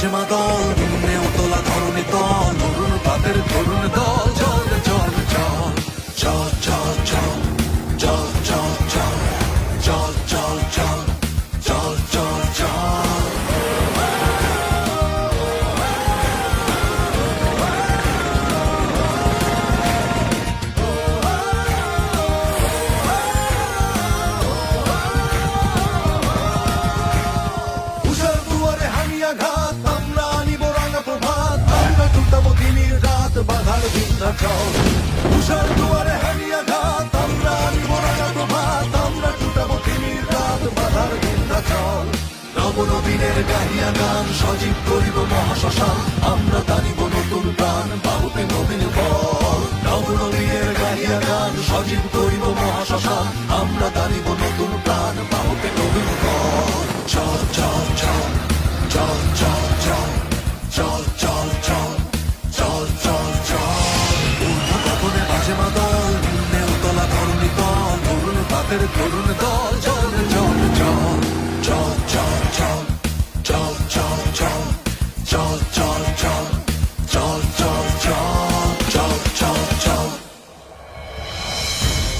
বাজে মাদল, নেও তোলা ধরণী দল, অরুণ পাতের তরুণ দল। চল রে চল রে চল, চল চল চল, চল চল চল, চল চল চল, চল চল চল। উষার দুয়ারে হানিয়া ঘাত, আমরা আনিব রাঙা প্রভাত, আমরা টুটাবো দিনের রাত, বাধার বিন্ধ্যাচল। উষার দুয়ারে হানিয়া ঘাত, আমরা আনিব রাঙা প্রভাত, আমরা টুটাবো দিনের রাত, বাধার বিন্ধ্যাচল। নব নবীনের গাহিয়া গান, সজীব করিব মহাশ্মশান, আমরা টানিব নতুন প্রাণ, বাহুতে নবীন বল। নব নবীনের গাহিয়া গান, সজীব করিব মহাশ্মশান, আমরা টানিব নতুন প্রাণ, বাহুতে নবীন বল। চল চল চল, চল চল চল, চল চল চল, চল চল চল। ঊর্ধ্ব গগনে বাজে মাদল, নেও তোলা ধরণী দল, অরুণ পাতের